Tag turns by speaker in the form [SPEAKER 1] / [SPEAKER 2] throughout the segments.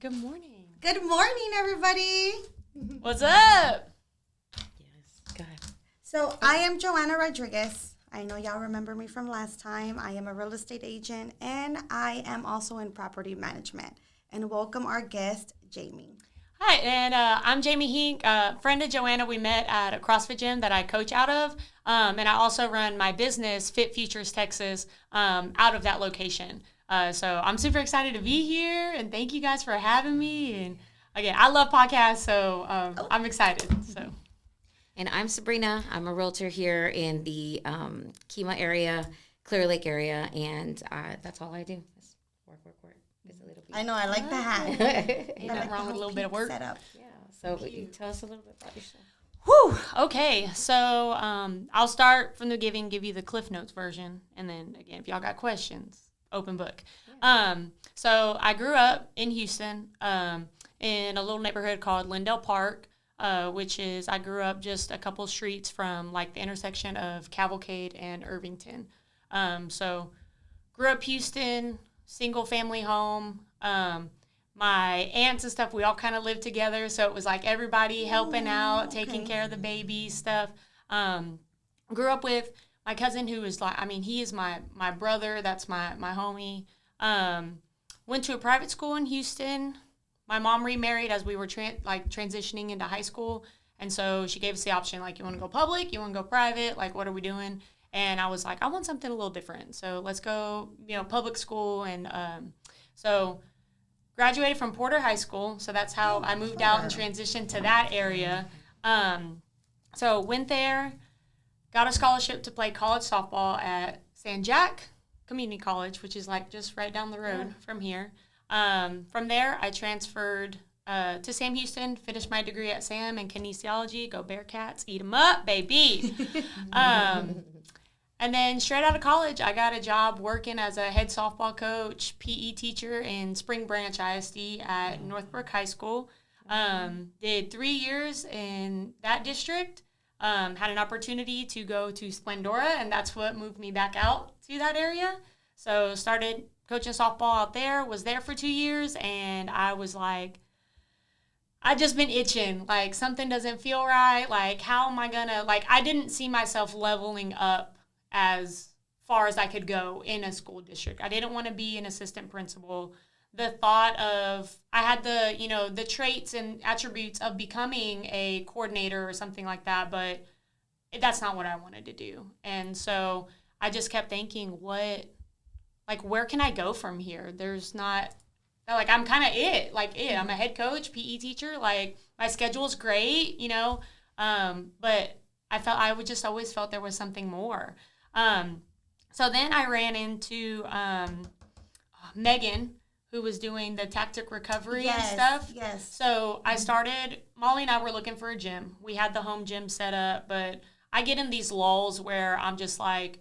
[SPEAKER 1] Good morning.
[SPEAKER 2] Good morning, everybody.
[SPEAKER 1] What's up?
[SPEAKER 3] Yes, go ahead.
[SPEAKER 2] So I am Joanna Rodriguez. I know y'all remember me from last time. I am a real estate agent, and I am also in property management. And welcome our guest, Jamie.
[SPEAKER 1] Hi, and I'm Jamie Henk, friend of Joanna. We met at a CrossFit gym that I coach out of, and I also run my business, Fit Futures Texas, out of that location. So I'm super excited to be here, and thank you guys for having me. And again, I love podcasts, so I'm excited. So,
[SPEAKER 3] And I'm Sabrina. I'm a realtor here in the Kemah area, Clear Lake area, and that's all I do. Is work. It's a little bit.
[SPEAKER 2] I know, I like the hat.
[SPEAKER 1] ain't nothing wrong with a little bit of work.
[SPEAKER 2] Setup.
[SPEAKER 3] Yeah. So you tell us a little bit about yourself.
[SPEAKER 1] Whew. Okay, so I'll start from the beginning, give you the Cliff Notes version, and then again, if y'all got questions, open book. Yeah. So I grew up in Houston, in a little neighborhood called Lindell Park, which is I grew up just a couple streets from like the intersection of Cavalcade and Irvington. So grew up Houston, single family home. My aunts and stuff, we all kind of lived together. So it was like everybody helping out, taking care of the baby stuff. Grew up with my cousin who is like, I mean, he is my brother. That's my homie. Went to a private school in Houston. My mom remarried as we were transitioning into high school. And so she gave us the option, like, you want to go public? You want to go private? Like, what are we doing? And I was like, I want something a little different. So let's go, public school. And so graduated from Porter High School. So that's how I moved out and transitioned to that area. So went there, got a scholarship to play college softball at San Jack Community College, which is like just right down the road from here. From there, I transferred to Sam Houston, finished my degree at Sam in kinesiology. Go Bearcats, eat 'em up, baby. And then straight out of college, I got a job working as a head softball coach, PE teacher in Spring Branch ISD at Northbrook High School. Did 3 years in that district. Had an opportunity to go to Splendora, and that's what moved me back out to that area. So started coaching softball out there, was there for 2 years, and I was like, I just been itching. Like, something doesn't feel right. Like, how am I going to, like, I didn't see myself leveling up as far as I could go in a school district. I didn't want to be an assistant principal. The thought of, I had the traits and attributes of becoming a coordinator or something like that, but that's not what I wanted to do. And so I just kept thinking, where can I go from here? There's not, like, I'm kind of I'm a head coach, PE teacher. Like, my schedule's great, but I would just always felt there was something more. So then I ran into Megan, who was doing the tactic recovery and stuff. Yes. So I started, Molly and I were looking for a gym. We had the home gym set up, but I get in these lulls where I'm just like,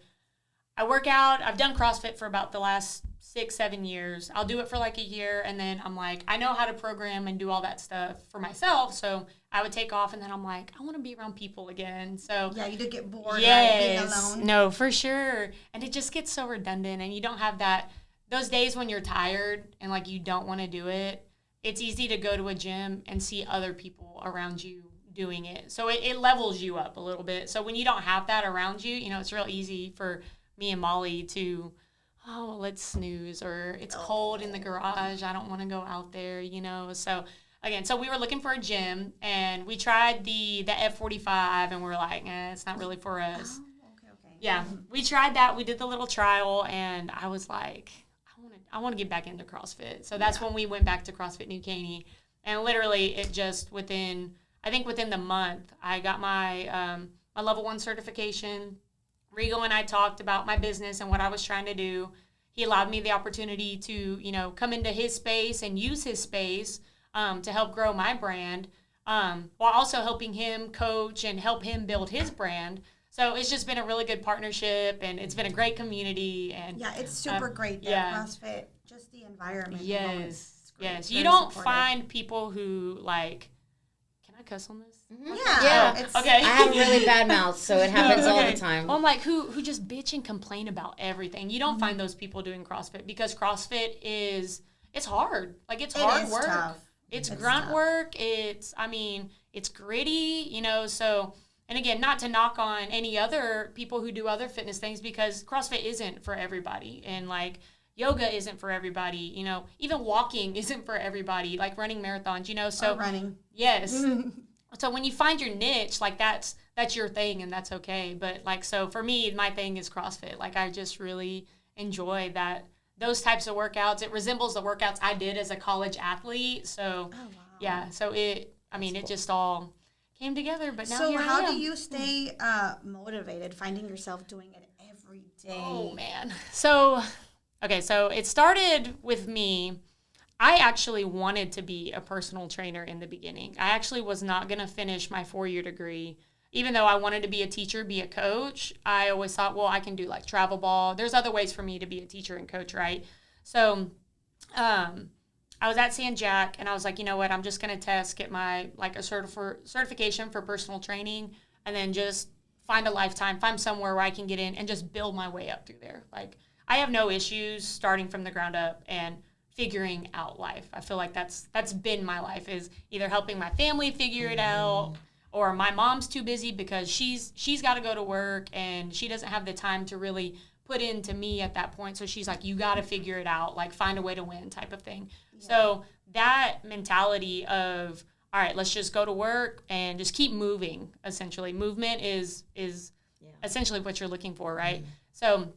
[SPEAKER 1] I work out. I've done CrossFit for about the last 6-7 years. I'll do it for like a year, and then I'm like, I know how to program and do all that stuff for myself. So I would take off, and then I'm like, I want to be around people again. So
[SPEAKER 2] yeah, you did get bored,
[SPEAKER 1] yes,
[SPEAKER 2] right, being alone.
[SPEAKER 1] No, for sure. And it just gets so redundant, and you don't have those days when you're tired and like you don't want to do it. It's easy to go to a gym and see other people around you doing it. So it levels you up a little bit. So when you don't have that around you, it's real easy for me and Molly to, let's snooze, or it's cold in the garage, I don't want to go out there, So again, so we were looking for a gym, and we tried the F45, and we're like, it's not really for us.
[SPEAKER 2] Okay.
[SPEAKER 1] Yeah, we tried that. We did the little trial, and I was like, I want to get back into CrossFit. So that's when we went back to CrossFit New Caney, and literally it just within the month, I got my my level 1 certification. Rigo and I talked about my business and what I was trying to do. He allowed me the opportunity to, come into his space and use his space to help grow my brand, while also helping him coach and help him build his brand. So it's just been a really good partnership, and it's been a great community. And
[SPEAKER 2] yeah, it's super great there, CrossFit, just the environment.
[SPEAKER 1] Yes, yes. You don't find people who, like, can I cuss on this?
[SPEAKER 2] Mm-hmm.
[SPEAKER 3] Yeah.
[SPEAKER 1] Okay.
[SPEAKER 3] I have a really bad mouth, so it happens all the time.
[SPEAKER 1] Well, I'm like, who just bitch and complain about everything. You don't find those people doing CrossFit, because CrossFit is it's hard. Like, it's
[SPEAKER 2] It
[SPEAKER 1] hard
[SPEAKER 2] is
[SPEAKER 1] work.
[SPEAKER 2] tough.
[SPEAKER 1] It's
[SPEAKER 2] It's
[SPEAKER 1] grunt
[SPEAKER 2] tough.
[SPEAKER 1] work. It's gritty, you know, so, and again, not to knock on any other people who do other fitness things, because CrossFit isn't for everybody. And like, yoga isn't for everybody, you know, even walking isn't for everybody, like running marathons, you know, so.
[SPEAKER 2] Or running.
[SPEAKER 1] Yes. So when you find your niche, like that's your thing, and that's okay. But like, so for me, my thing is CrossFit. Like, I just really enjoy those types of workouts. It resembles the workouts I did as a college athlete. So yeah, so it just all came together. But now
[SPEAKER 2] So
[SPEAKER 1] here I
[SPEAKER 2] how do
[SPEAKER 1] am.
[SPEAKER 2] you stay motivated, finding yourself doing it every day?
[SPEAKER 1] Oh man. So it started with me. I actually wanted to be a personal trainer in the beginning. I actually was not going to finish my 4-year degree. Even though I wanted to be a teacher, be a coach, I always thought, well, I can do like travel ball. There's other ways for me to be a teacher and coach, right? So I was at San Jack, and I was like, you know what? I'm just going to get my like a certification for personal training, and then just find somewhere where I can get in and just build my way up through there. Like, I have no issues starting from the ground up and figuring out life. I feel like that's been my life, is either helping my family figure it out, or my mom's too busy because she's got to go to work and she doesn't have the time to really put into me at that point. So she's like, you got to figure it out, like find a way to win type of thing. Yeah. So that mentality of, all right, let's just go to work and just keep moving. Essentially, movement is essentially what you're looking for, right? Mm-hmm. So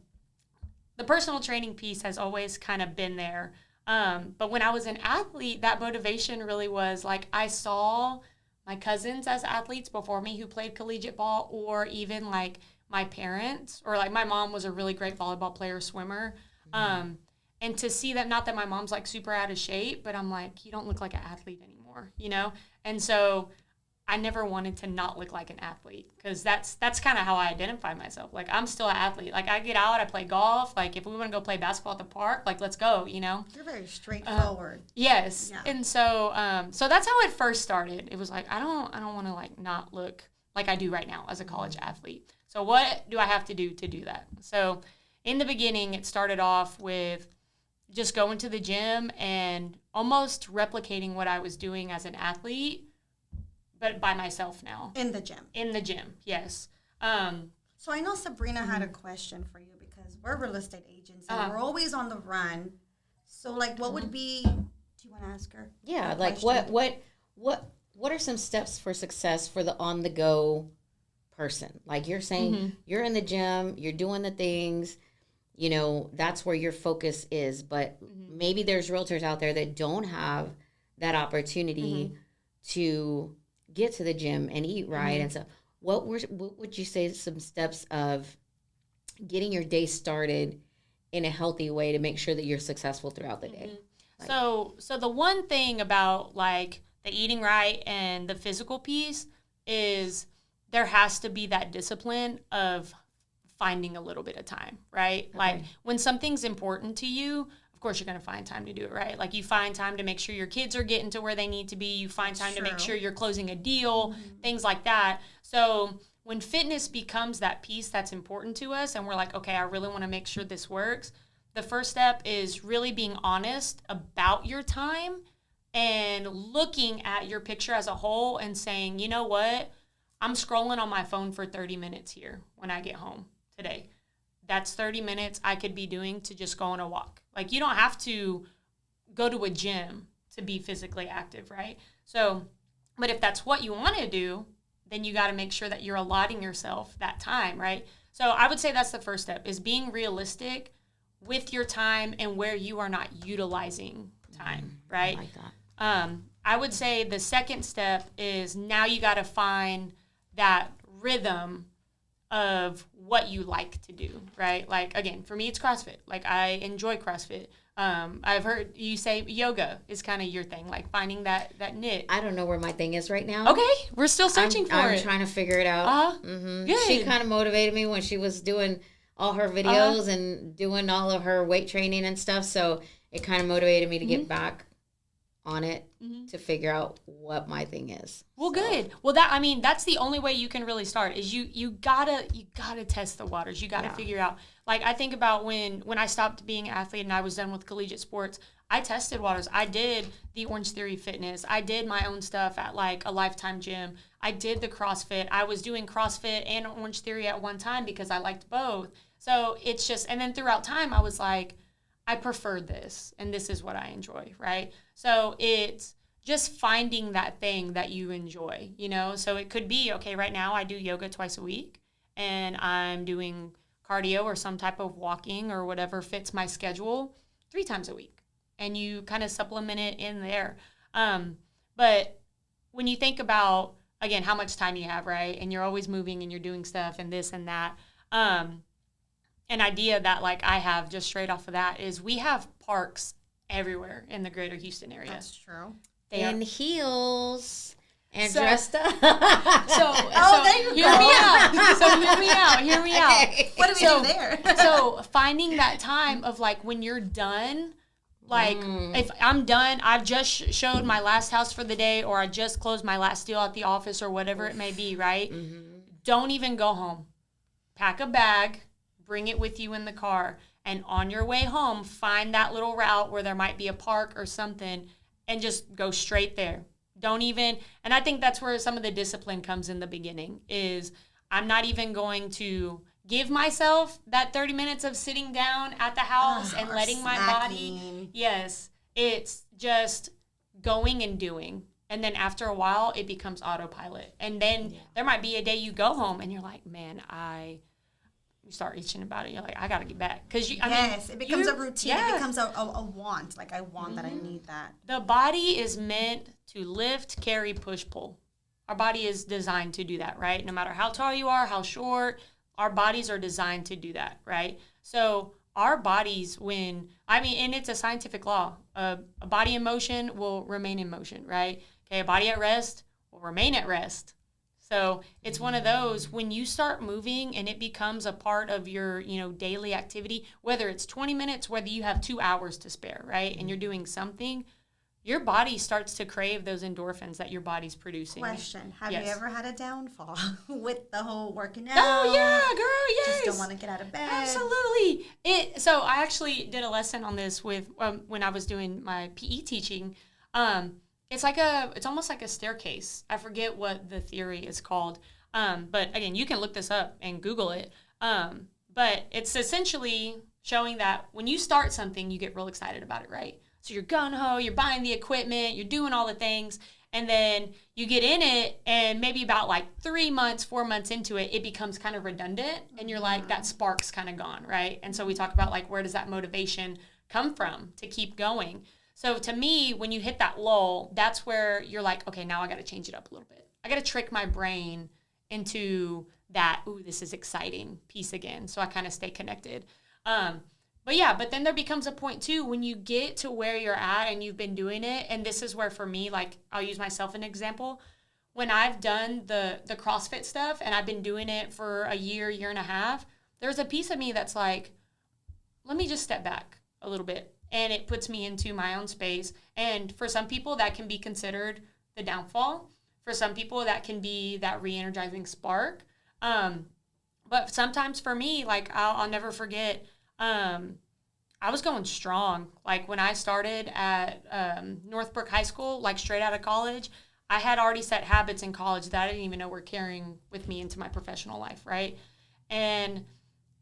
[SPEAKER 1] the personal training piece has always kind of been there. But when I was an athlete, that motivation really was like, I saw my cousins as athletes before me who played collegiate ball, or even like my parents, or like my mom was a really great volleyball player, swimmer. Mm-hmm. And to see that, not that my mom's like super out of shape, but I'm like, you don't look like an athlete anymore, you know? And so I never wanted to not look like an athlete, because that's kind of how I identify myself. Like, I'm still an athlete. Like, I get out, I play golf. Like, if we want to go play basketball at the park, like, let's go, you know?
[SPEAKER 2] You're very straightforward.
[SPEAKER 1] Yes.
[SPEAKER 2] Yeah.
[SPEAKER 1] And so so that's how it first started. It was like, I don't want to like not look like I do right now as a college athlete. So what do I have to do that? So in the beginning, it started off with just going to the gym and almost replicating what I was doing as an athlete, but by myself now.
[SPEAKER 2] In the gym. In
[SPEAKER 1] the gym, yes.
[SPEAKER 2] So I know Sabrina had a question for you, because we're real estate agents and we're always on the run. So like, what would be? Do you want to ask her?
[SPEAKER 3] Yeah, like what are some steps for success for the on the go person? Like, you're saying you're in the gym, you're doing the things, you know, that's where your focus is. But maybe there's realtors out there that don't have that opportunity to get to the gym and eat right. And so what would you say some steps of getting your day started in a healthy way to make sure that you're successful throughout the day? Like,
[SPEAKER 1] so the one thing about like the eating right and the physical piece is there has to be that discipline of finding a little bit of time, right? Okay. Like, when something's important to you, of course you're going to find time to do it, right? Like, you find time to make sure your kids are getting to where they need to be. You find time to make sure you're closing a deal, things like that. So when fitness becomes that piece that's important to us, and we're like, okay, I really want to make sure this works, the first step is really being honest about your time and looking at your picture as a whole and saying, you know what? I'm scrolling on my phone for 30 minutes here when I get home today. That's 30 minutes I could be doing to just go on a walk. Like, you don't have to go to a gym to be physically active, right? So, but if that's what you want to do, then you got to make sure that you're allotting yourself that time, right? So I would say that's the first step, is being realistic with your time and where you are not utilizing time, right?
[SPEAKER 3] I like that.
[SPEAKER 1] I would say the second step is now you got to find that rhythm of what you like to do, right? Like, again, for me, it's CrossFit. Like, I enjoy CrossFit. I've heard you say yoga is kind of your thing, like finding that niche.
[SPEAKER 3] I don't know where my thing is right now.
[SPEAKER 1] Okay, we're still searching for it.
[SPEAKER 3] I'm trying to figure it out.
[SPEAKER 1] Good.
[SPEAKER 3] She kind of motivated me when she was doing all her videos and doing all of her weight training and stuff. So it kind of motivated me to get back on it to figure out what my thing is.
[SPEAKER 1] Well, good. Well, that's the only way you can really start, is you gotta test the waters. You gotta figure out. Like, I think about when I stopped being an athlete and I was done with collegiate sports, I tested waters. I did the Orange Theory Fitness. I did my own stuff at like a Lifetime gym. I did the CrossFit. I was doing CrossFit and Orange Theory at one time because I liked both. So it's just, and then throughout time, I was like, I prefer this, and this is what I enjoy, right? So it's just finding that thing that you enjoy, you know? So it could be, okay, right now I do yoga twice a week, and I'm doing cardio or some type of walking or whatever fits my schedule 3 times a week. And you kind of supplement it in there. But when you think about, again, how much time you have, right? And you're always moving and you're doing stuff and this and that. An idea that like I have just straight off of that is we have parks everywhere in the greater Houston area.
[SPEAKER 2] That's true.
[SPEAKER 3] In heels and
[SPEAKER 1] So-
[SPEAKER 3] dressed up.
[SPEAKER 2] there you
[SPEAKER 1] hear
[SPEAKER 2] go.
[SPEAKER 1] me out. So hear me out.
[SPEAKER 3] Okay.
[SPEAKER 2] What do we do there?
[SPEAKER 1] So finding that time of like when you're done, like if I'm done, I've just showed my last house for the day, or I just closed my last deal at the office, or whatever it may be, right? Don't even go home. Pack a bag, bring it with you in the car, and on your way home, find that little route where there might be a park or something, and just go straight there. Don't even, and I think that's where some of the discipline comes in the beginning, is I'm not even going to give myself that 30 minutes of sitting down at the house and
[SPEAKER 2] or
[SPEAKER 1] letting my body.
[SPEAKER 2] snacking.
[SPEAKER 1] Yes, it's just going and doing. And then after a while, it becomes autopilot. And then there might be a day you go home and you're like, man, you start itching about it. You're like, I got to get back. Because
[SPEAKER 2] It becomes a routine. It becomes a want. Like, I want that. I need that.
[SPEAKER 1] The body is meant to lift, carry, push, pull. Our body is designed to do that, right? No matter how tall you are, how short, our bodies are designed to do that, right? So our bodies, and it's a scientific law. A body in motion will remain in motion, right? Okay, a body at rest will remain at rest. So it's one of those, when you start moving and it becomes a part of your, daily activity, whether it's 20 minutes, whether you have 2 hours to spare, right? And you're doing something, your body starts to crave those endorphins that your body's producing.
[SPEAKER 2] Question. Have
[SPEAKER 1] Yes.
[SPEAKER 2] you ever had a downfall with the whole working out?
[SPEAKER 1] Oh, yeah, girl, yes.
[SPEAKER 2] Just don't want to get out of bed.
[SPEAKER 1] Absolutely. So I actually did a lesson on this with when I was doing my PE teaching. It's almost like a staircase. I forget what the theory is called. But again, you can look this up and Google it. But it's essentially showing that when you start something, you get real excited about it, right? So you're gung-ho, you're buying the equipment, you're doing all the things, and then you get in it, and maybe about like 3 months, 4 months into it, it becomes kind of redundant, and you're like, that spark's kind of gone, right? And so we talk about like, where does that motivation come from to keep going? So to me, when you hit that lull, that's where you're like, okay, now I got to change it up a little bit. I got to trick my brain into that, ooh, this is exciting piece again. So I kind of stay connected. But then there becomes a point too, when you get to where you're at and you've been doing it. And this is where, for me, like, I'll use myself as an example. When I've done the CrossFit stuff and I've been doing it for a year and a half, there's a piece of me that's like, let me just step back a little bit. And it puts me into my own space. And for some people, that can be considered the downfall. For some people, that can be that re-energizing spark. But sometimes for me, like, I'll never forget, I was going strong. Like, when I started at Northbrook High School, like straight out of college, I had already set habits in college that I didn't even know were carrying with me into my professional life, right? And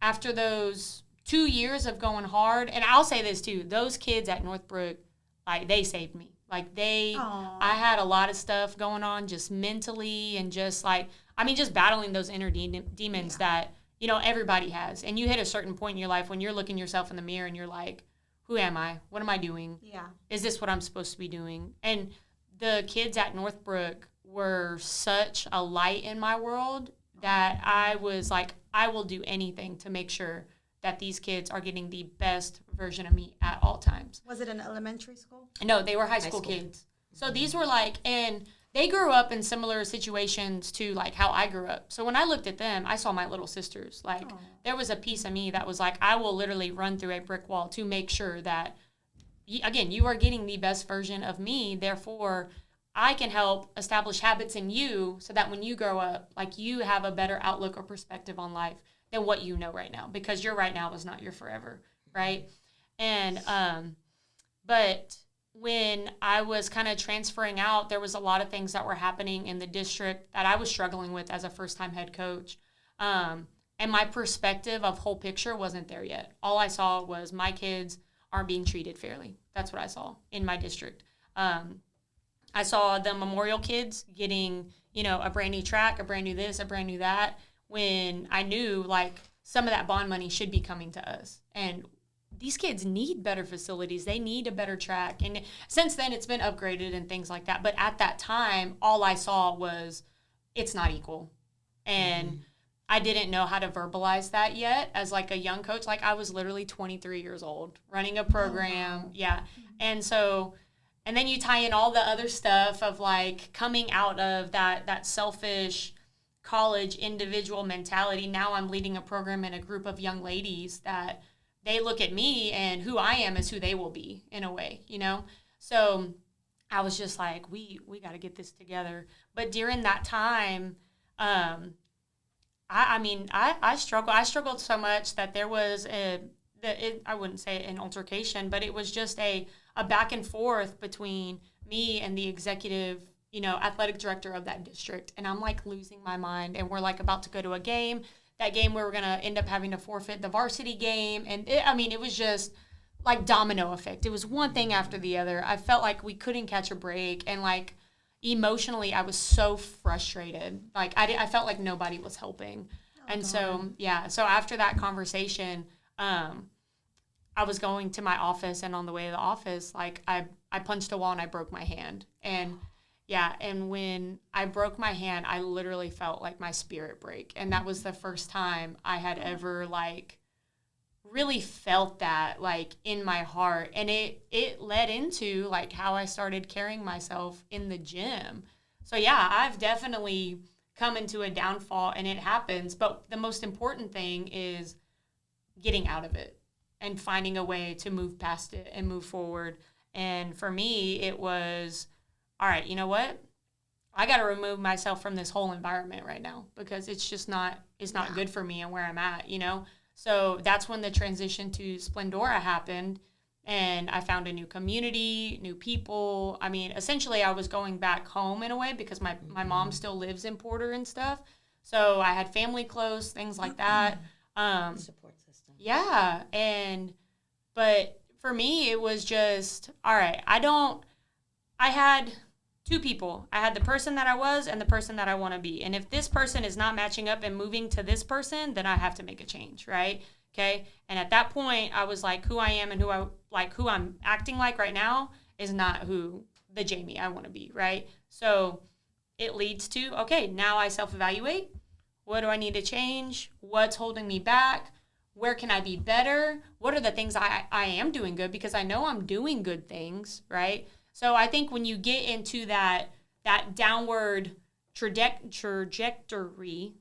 [SPEAKER 1] after those 2 years of going hard, and I'll say this too, those kids at Northbrook, like, they saved me. Like, I had a lot of stuff going on just mentally and just like, just battling those inner demons that, everybody has. And you hit a certain point in your life when you're looking yourself in the mirror and you're like, who am I? What am I doing?
[SPEAKER 2] Yeah.
[SPEAKER 1] Is this what I'm supposed to be doing? And the kids at Northbrook were such a light in my world that I was like, I will do anything to make sure that these kids are getting the best version of me at all times.
[SPEAKER 2] Was it an elementary school?
[SPEAKER 1] No, they were high school kids. So these were like, and they grew up in similar situations to like how I grew up. So when I looked at them, I saw my little sisters. Like, there was a piece of me that was like, I will literally run through a brick wall to make sure that, again, you are getting the best version of me. Therefore, I can help establish habits in you so that when you grow up, like, you have a better outlook or perspective on life than what you know right now, because your right now is not your forever, right? And But when I was kind of transferring out, there was a lot of things that were happening in the district that I was struggling with as a first-time head coach. And my perspective of whole picture wasn't there yet. All I saw was my kids aren't being treated fairly. That's what I saw in my district. I saw the Memorial kids getting, a brand new track, a brand new this, a brand new that, when I knew, like, some of that bond money should be coming to us. And these kids need better facilities. They need a better track. And since then, it's been upgraded and things like that. But at that time, all I saw was it's not equal. And I didn't know how to verbalize that yet as, like, a young coach. Like, I was literally 23 years old running a program. Oh, wow. Yeah. And so, and then you tie in all the other stuff of, like, coming out of that selfish college individual mentality. Now I'm leading a program in a group of young ladies that they look at me and who I am is who they will be in a way, So I was just like, we got to get this together. But during that time, I struggled. I struggled so much that there was I wouldn't say an altercation, but it was just a back and forth between me and the executive, athletic director of that district. And I'm, like, losing my mind. And we're, like, about to go to a game. That game we were going to end up having to forfeit the varsity game. And, it was just, like, domino effect. It was one thing after the other. I felt like we couldn't catch a break. And, like, emotionally, I was so frustrated. Like, I felt like nobody was helping. And so after that conversation, I was going to my office, and on the way to the office, like, I punched a wall and I broke my hand. And when I broke my hand, I literally felt like my spirit break. And that was the first time I had ever, like, really felt that, like, in my heart. And it led into, like, how I started carrying myself in the gym. So, yeah, I've definitely come into a downfall, and it happens. But the most important thing is getting out of it and finding a way to move past it and move forward. And for me, it was, all right, you know what? I got to remove myself from this whole environment right now because it's just not good for me and where I'm at, So that's when the transition to Splendora happened, and I found a new community, new people. I mean, essentially I was going back home in a way because my mom still lives in Porter and stuff. So I had family close, things like that.
[SPEAKER 3] Support system.
[SPEAKER 1] Yeah. But for me, it was just, all right, I had two people. I had the person that I was and the person that I want to be. And if this person is not matching up and moving to this person, then I have to make a change, right? Okay. And at that point, I was like, who I am and who I'm acting like right now is not who the Jamie I want to be, right? So it leads to, okay, now I self-evaluate. What do I need to change? What's holding me back? Where can I be better? What are the things I am doing good? Because I know I'm doing good things, right? So I think when you get into that downward trajectory,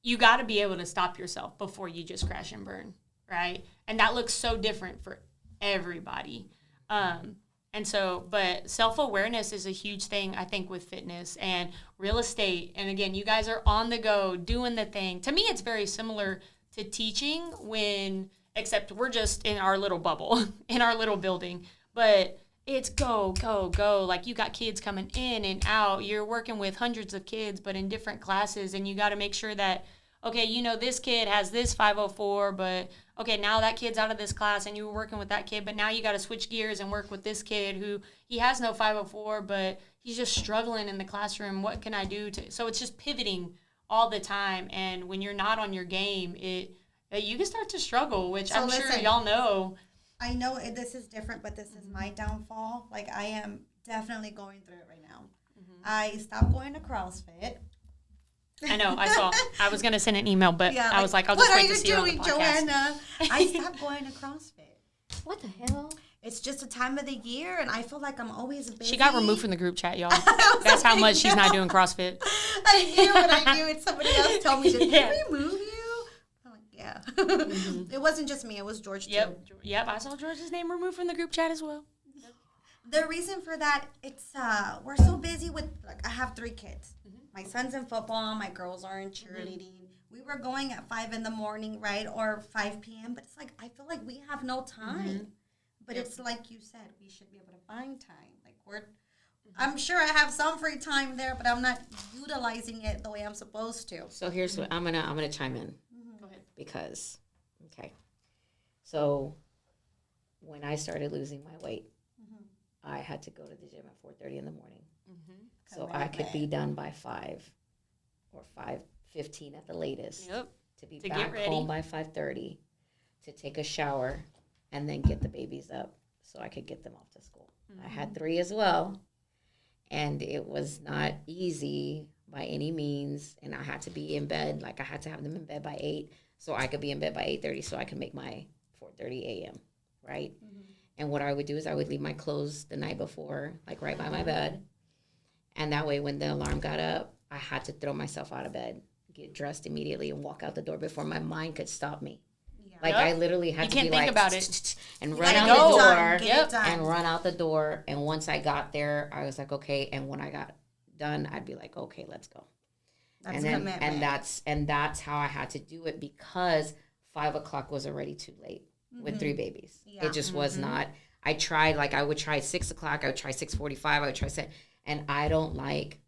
[SPEAKER 1] you got to be able to stop yourself before you just crash and burn, right? And that looks so different for everybody. But self-awareness is a huge thing, I think, with fitness and real estate. And again, you guys are on the go, doing the thing. To me, it's very similar to teaching except we're just in our little bubble, in our little building. But it's go, go, go. Like, you got kids coming in and out. You're working with hundreds of kids, but in different classes. And you got to make sure that, okay, this kid has this 504, but, okay, now that kid's out of this class and you were working with that kid, but now you got to switch gears and work with this kid who he has no 504, but he's just struggling in the classroom. What can I do so it's just pivoting all the time. And when you're not on your game, you can start to struggle, which I'm sure y'all know.
[SPEAKER 2] I know this is different, but this is my downfall. Like, I am definitely going through it right now. Mm-hmm. I stopped going to CrossFit.
[SPEAKER 1] I know. I was going to send an email, but yeah, I was like, I'll just wait to see you on the podcast.
[SPEAKER 2] What are you doing, Joanna? I stopped going to CrossFit.
[SPEAKER 3] What the hell?
[SPEAKER 2] It's just a time of the year, and I feel like I'm always busy.
[SPEAKER 1] She got removed from the group chat, y'all. That's how much she's not doing CrossFit.
[SPEAKER 2] I knew when I knew it. Somebody else told me, did we remove you? I'm like, yeah. Mm-hmm. It wasn't just me. It was George, too.
[SPEAKER 1] Yep. I saw George's name removed from the group chat as well.
[SPEAKER 2] The reason for that, it's we're so busy with, like, I have 3 kids. Mm-hmm. My son's in football. My girls are in cheerleading. Mm-hmm. We we were going at 5 in the morning, right? Or 5 p.m. But it's like, I feel like we have no time. But it's like you said, we should be able to find time. Like I'm sure I have some free time there, but I'm not utilizing it the way I'm supposed to.
[SPEAKER 3] So here's what I'm gonna chime in.
[SPEAKER 1] Go ahead.
[SPEAKER 3] Because, okay. So when I started losing my weight, I had to go to the gym at 4:30 in the morning. So I could be done by 5 or 5:15 at the latest.
[SPEAKER 1] Yep.
[SPEAKER 3] To be back home by 5:30, to take a shower, and then get the babies up so I could get them off to school. I had 3 as well, and it was not easy by any means, and I had to be in bed. Like, I had to have them in bed by 8 so I could be in bed by 8:30 so I could make my 4:30 a.m., right? And what I would do is I would leave my clothes the night before, like right by my bed, and that way when the alarm got up, I had to throw myself out of bed, get dressed immediately, and walk out the door before my mind could stop me. Like, I literally had to be like,
[SPEAKER 1] about it.
[SPEAKER 3] And run out the door,
[SPEAKER 2] and
[SPEAKER 3] run out the door. And once I got there, I was like, okay. And when I got done, I'd be like, okay, let's go.
[SPEAKER 2] That's
[SPEAKER 3] commitment. And that's how I had to do it, because 5 o'clock was already too late with 3 babies.
[SPEAKER 2] Yeah.
[SPEAKER 3] It just was not. I tried, like, I would try 6 o'clock, I would try 6:45, I would try 7, and I don't like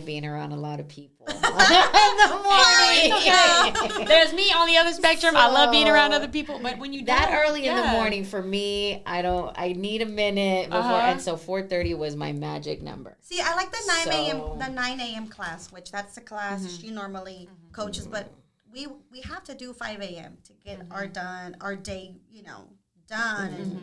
[SPEAKER 3] being around a lot of people in the morning.
[SPEAKER 1] Okay. There's me on the other spectrum. I love being around other people, but when you
[SPEAKER 3] that early in the morning for me, I need a minute before, and so 4:30 was my magic number.
[SPEAKER 2] See, I like the 9 a.m. class, which that's the class she normally coaches, but we have to do 5 a.m. to get our day, done and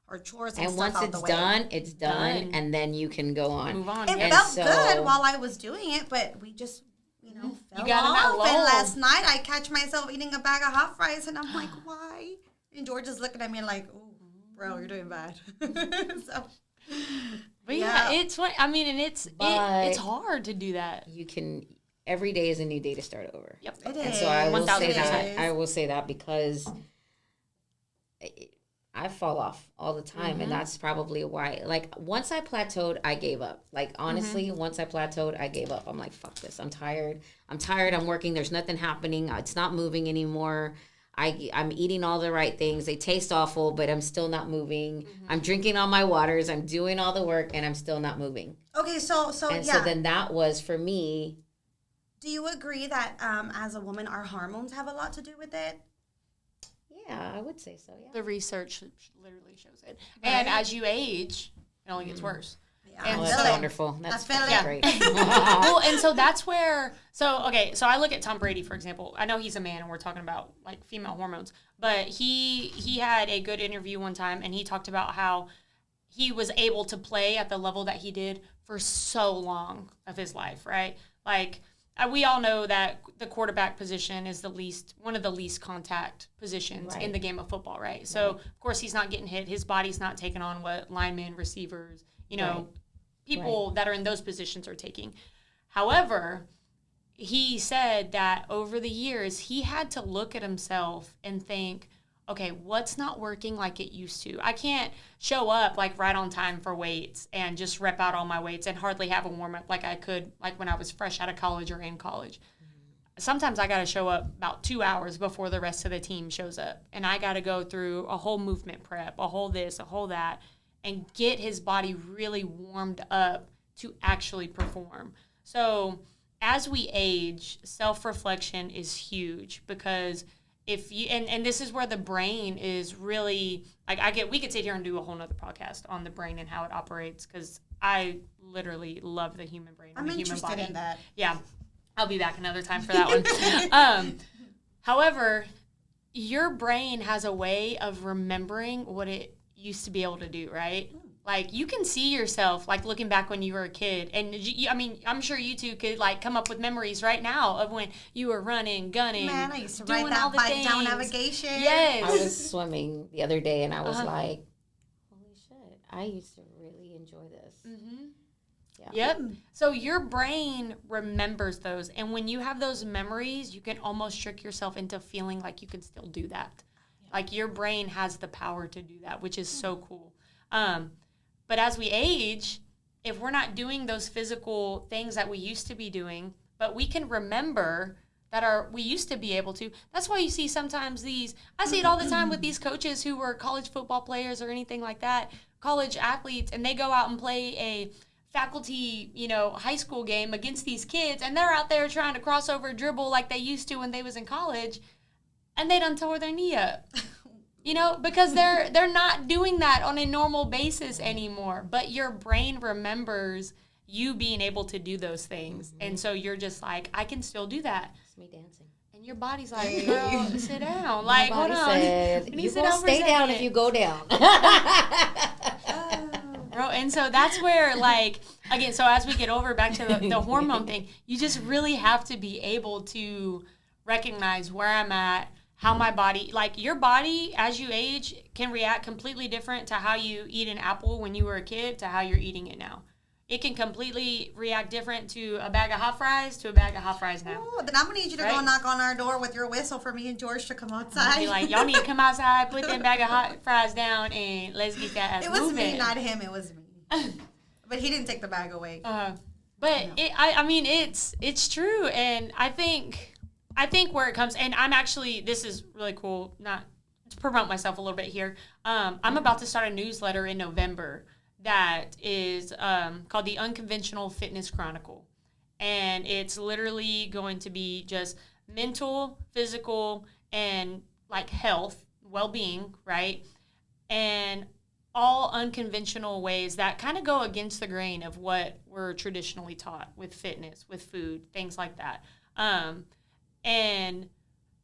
[SPEAKER 2] or chores and
[SPEAKER 3] once
[SPEAKER 2] stuff
[SPEAKER 3] it's
[SPEAKER 2] out the
[SPEAKER 3] done,
[SPEAKER 2] way.
[SPEAKER 3] it's done, and then you can go on.
[SPEAKER 1] Move on.
[SPEAKER 2] It felt good while I was doing it, but we just, fell off. And last night I catch myself eating a bag of hot fries, and I'm like, why? And George is looking at me like, oh, bro, you're doing bad. So,
[SPEAKER 1] but it's what I mean, and it's hard to do that.
[SPEAKER 3] You can. Every day is a new day to start over.
[SPEAKER 1] Yep,
[SPEAKER 2] it
[SPEAKER 3] and
[SPEAKER 2] is.
[SPEAKER 3] so I will say
[SPEAKER 1] 1000%.
[SPEAKER 3] that. I will say that because I fall off all the time, and that's probably why. Like, once I plateaued, I gave up. Like, honestly, once I plateaued, I gave up. I'm like, fuck this. I'm tired. I'm working. There's nothing happening. It's not moving anymore. I'm eating all the right things. They taste awful, but I'm still not moving. I'm drinking all my waters. I'm doing all the work, and I'm still not moving.
[SPEAKER 2] Okay, so
[SPEAKER 3] so then that was for me.
[SPEAKER 2] Do you agree that as a woman, our hormones have a lot to do with it?
[SPEAKER 3] Yeah, I would say so, yeah.
[SPEAKER 1] The research literally shows it. Right. And as you age, it only gets worse.
[SPEAKER 2] Yeah.
[SPEAKER 1] And
[SPEAKER 3] that's wonderful. That's great.
[SPEAKER 1] Well, and so that's where, so I look at Tom Brady, for example. I know he's a man and we're talking about, like, female hormones, but he had a good interview one time, and he talked about how he was able to play at the level that he did for so long of his life, right? Like, we all know that the quarterback position is one of the least contact positions in the game of football, right? So, of course, he's not getting hit. His body's not taking on what linemen, receivers, people that are in those positions are taking. However, he said that over the years, he had to look at himself and think, okay, what's not working like it used to? I can't show up like right on time for weights and just rep out all my weights and hardly have a warm up like I could like when I was fresh out of college or in college. Sometimes I got to show up about 2 hours before the rest of the team shows up, and I got to go through a whole movement prep, a whole this, a whole that, and get his body really warmed up to actually perform. So as we age, self-reflection is huge, because if you and this is where the brain is really like we could sit here and do a whole nother podcast on the brain and how it operates, because I literally love the human brain.
[SPEAKER 2] I'm
[SPEAKER 1] the human
[SPEAKER 2] interested
[SPEAKER 1] body.
[SPEAKER 2] in that.
[SPEAKER 1] Yeah, I'll be back another time for that one. However, your brain has a way of remembering what it used to be able to do, right? Like, you can see yourself, like, looking back when you were a kid. And, I mean, I'm sure you two could, like, come up with memories right now of when you were running, gunning,
[SPEAKER 2] Man, I used to
[SPEAKER 1] doing
[SPEAKER 2] ride that
[SPEAKER 1] all the
[SPEAKER 2] bike
[SPEAKER 1] things.
[SPEAKER 2] down navigation.
[SPEAKER 1] Yes.
[SPEAKER 3] I was swimming the other day, and I was like, holy shit, I used to really enjoy this.
[SPEAKER 1] Mm-hmm.
[SPEAKER 3] Yeah.
[SPEAKER 1] Yep. So your brain remembers those. And when you have those memories, you can almost trick yourself into feeling like you can still do that. Yeah. Like, your brain has the power to do that, which is so cool. But as we age, if we're not doing those physical things that we used to be doing, but we can remember that we used to be able to. That's why you see sometimes I see it all the time with these coaches who were college football players or anything like that, college athletes, and they go out and play a faculty, high school game against these kids, and they're out there trying to cross over dribble like they used to when they was in college, and they done tore their knee up. Because they're not doing that on a normal basis anymore. But your brain remembers you being able to do those things. And so you're just like, I can still do that.
[SPEAKER 3] It's me dancing.
[SPEAKER 1] And your body's like, girl, sit down. Like, hold on.
[SPEAKER 3] Said, you won't stay down if you go down.
[SPEAKER 1] Bro, and so that's where, again, so as we get over back to the hormone thing, you just really have to be able to recognize where I'm at, how my body, your body as you age can react completely different to how you eat an apple when you were a kid to how you're eating it now. It can completely react different to a bag of hot fries to a bag of hot fries now.
[SPEAKER 2] Oh, then I'm going to need you to go knock on our door with your whistle for me and George to come outside.
[SPEAKER 1] Be like, y'all need to come outside, put that bag of hot fries down, and let's get that ass moving.
[SPEAKER 2] It was me, not him. It was me. But he didn't take the bag away.
[SPEAKER 1] It's true. And I think where it comes, and I'm actually, this is really cool, not to promote myself a little bit here. I'm about to start a newsletter in November that is called the Unconventional Fitness Chronicle. And it's literally going to be just mental, physical, and health, well-being, right? And all unconventional ways that kind of go against the grain of what we're traditionally taught with fitness, with food, things like that. And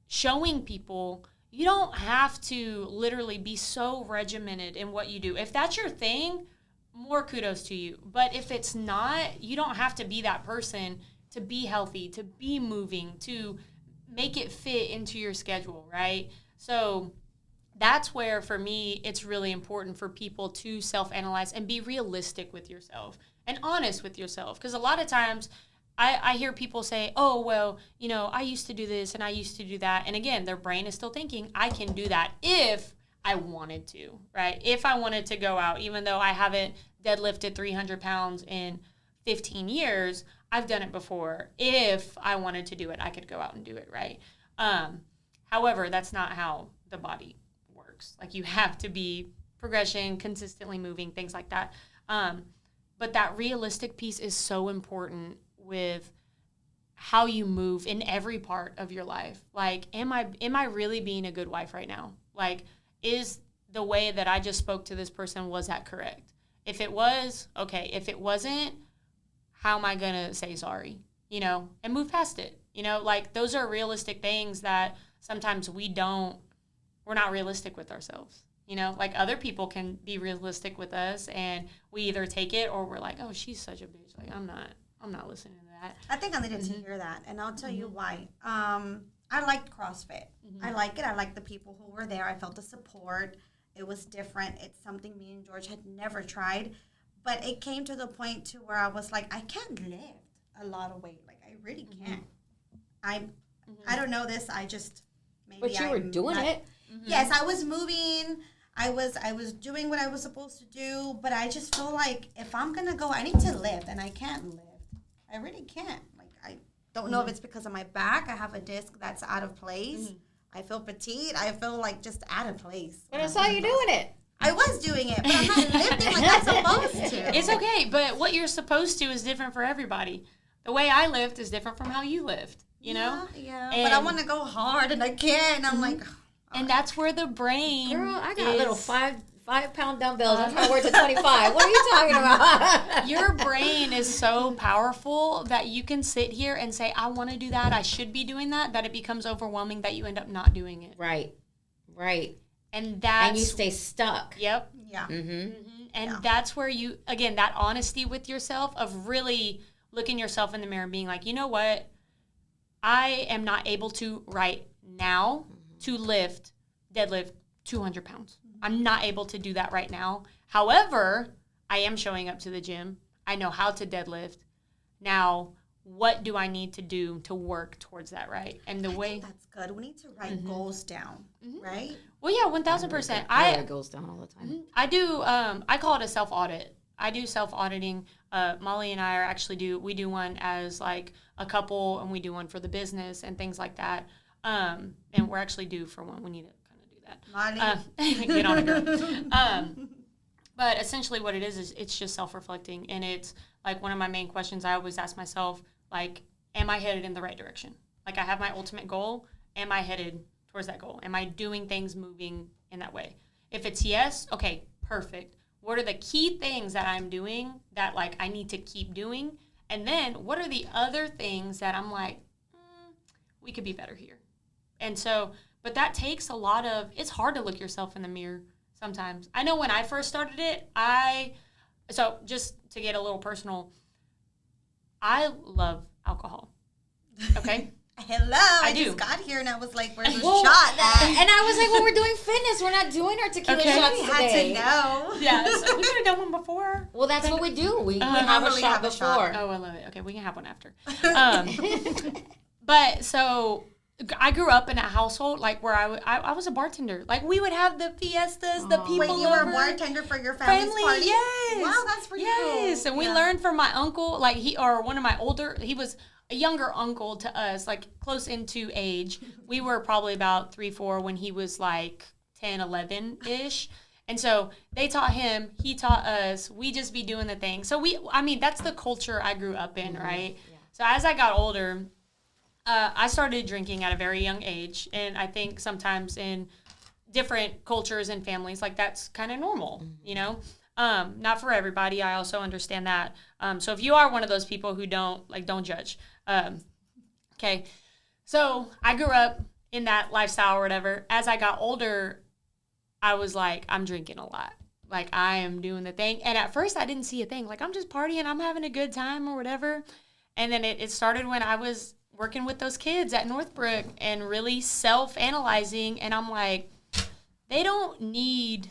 [SPEAKER 1] showing people you don't have to literally be so regimented in what you do. If that's your thing, more kudos to you. But if it's not, you don't have to be that person to be healthy, to be moving, to make it fit into your schedule, right? So that's where, for me, it's really important for people to self-analyze and be realistic with yourself and honest with yourself. Because a lot of times I hear people say, oh, well, I used to do this and I used to do that. And again, their brain is still thinking, I can do that if I wanted to, right? If I wanted to go out, even though I haven't deadlifted 300 pounds in 15 years, I've done it before. If I wanted to do it, I could go out and do it, right? However, that's not how the body works. You have to be progression, consistently moving, things like that. But that realistic piece is so important with how you move in every part of your life. Am I really being a good wife right now? Is the way that I just spoke to this person, was that correct? If it was, okay. If it wasn't, how am I going to say sorry, and move past it? Those are realistic things that sometimes we're not realistic with ourselves. Other people can be realistic with us and we either take it or we're like, oh, she's such a bitch. I'm not listening to that.
[SPEAKER 2] I think I needed to hear that, and I'll tell you why. I liked CrossFit. I like it. I like the people who were there. I felt the support. It was different. It's something me and George had never tried, but it came to the point to where I was like, I can't lift a lot of weight. I really can't. I don't know this. I just maybe.
[SPEAKER 3] But you were doing it.
[SPEAKER 2] Yes, I was moving. I was doing what I was supposed to do, but I just feel like if I'm gonna go, I need to lift, and I can't lift. I really can't. I don't know if it's because of my back. I have a disc that's out of place. I feel petite. I feel just out of place.
[SPEAKER 3] But I saw you doing it.
[SPEAKER 2] I was doing it, but I'm not lifting like I'm supposed to.
[SPEAKER 1] It's okay, but what you're supposed to is different for everybody. The way I lift is different from how you lift,
[SPEAKER 2] Yeah, but I want to go hard, and I can't. I'm like...
[SPEAKER 1] And that's where the brain
[SPEAKER 3] Girl, I got little 5-pound dumbbells. I'm trying to work to 25. What are you talking about?
[SPEAKER 1] Your brain is so powerful that you can sit here and say, I want to do that. I should be doing that it becomes overwhelming that you end up not doing it.
[SPEAKER 3] Right.
[SPEAKER 1] And
[SPEAKER 3] you stay stuck.
[SPEAKER 1] Yep.
[SPEAKER 2] Yeah.
[SPEAKER 1] And that's where you, again, that honesty with yourself of really looking yourself in the mirror and being like, you know what? I am not able to right now to deadlift 200 pounds. I'm not able to do that right now. However, I am showing up to the gym. I know how to deadlift. Now, what do I need to do to work towards that, right? And the way...
[SPEAKER 2] That's good. We need to write goals down, right?
[SPEAKER 1] Well, yeah, 1,000%.
[SPEAKER 3] I write goals down all the time.
[SPEAKER 1] I do, I call it a self-audit. I do self-auditing Molly and I we do one as like a couple, and we do one for the business and things like that. And we're actually due for one. We need to kind of do that.
[SPEAKER 2] Molly.
[SPEAKER 1] Get on it, girl. But essentially what it is it's just self-reflecting. And it's like one of my main questions I always ask myself, like, am I headed in the right direction? Like, I have my ultimate goal. Am I headed towards that goal? Am I doing things moving in that way? If it's yes, okay, perfect. What are the key things that I'm doing that, like, I need to keep doing? And then what are the other things that I'm like, we could be better here? And so, but that takes a lot of, it's hard to look yourself in the mirror sometimes. I know when I first started it, so just to get a little personal, I love alcohol. Okay?
[SPEAKER 2] Hello. I
[SPEAKER 1] do.
[SPEAKER 2] just got here and I was like, where's the
[SPEAKER 3] Well,
[SPEAKER 2] shot at?
[SPEAKER 3] and I was like, well, we're doing fitness. We're not doing our tequila
[SPEAKER 1] Okay.
[SPEAKER 3] shots
[SPEAKER 2] We
[SPEAKER 3] today.
[SPEAKER 2] had to know.
[SPEAKER 1] Yeah, so we could have done one before.
[SPEAKER 3] Well, that's what we do. We have a
[SPEAKER 2] normally
[SPEAKER 3] shot
[SPEAKER 2] have a shot.
[SPEAKER 3] before.
[SPEAKER 1] Oh, I love it. Okay, we can have one after. But so I grew up in a household like where I was a bartender. Like, we would have the fiestas, the people
[SPEAKER 2] Wait, you were a
[SPEAKER 1] over.
[SPEAKER 2] bartender for your family's party?
[SPEAKER 1] Yes.
[SPEAKER 2] Wow, that's pretty cool.
[SPEAKER 1] Yes, and we learned from my uncle, like he was a younger uncle to us, like close into age. We were probably about 3, 4 when he was like 10, 11-ish. And so they taught him, he taught us, we just be doing the thing. So that's the culture I grew up in, right? Yeah. So as I got older, I started drinking at a very young age. And I think sometimes in different cultures and families, like, that's kind of normal, you know? Not for everybody. I also understand that. So if you are one of those people who don't judge. Okay. So I grew up in that lifestyle or whatever. As I got older, I was like, I'm drinking a lot. Like, I am doing the thing. And at first I didn't see a thing. Like, I'm just partying. I'm having a good time or whatever. And then it started when I was working with those kids at Northbrook and really self-analyzing. And I'm like, they don't need